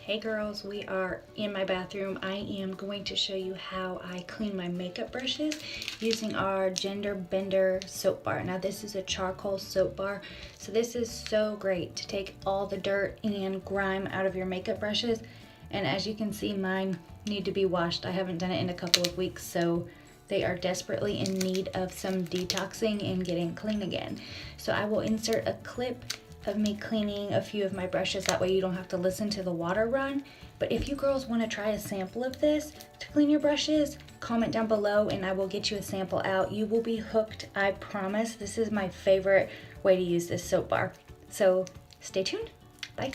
Hey girls, we are in my bathroom. I am going to show you how I clean my makeup brushes using our Gender Bender soap bar. Now this is a charcoal soap bar, so this is so great to take all the dirt and grime out of your makeup brushes. And as you can see, mine need to be washed. I haven't done it in a couple of weeks, so they are desperately in need of some detoxing and getting clean again. So I will insert a clip of me cleaning a few of my brushes. That way you don't have to listen to the water run. But if you girls want to try a sample of this to clean your brushes, comment down below and I will get you a sample out. You will be hooked, I promise. This is my favorite way to use this soap bar. So stay tuned. Bye.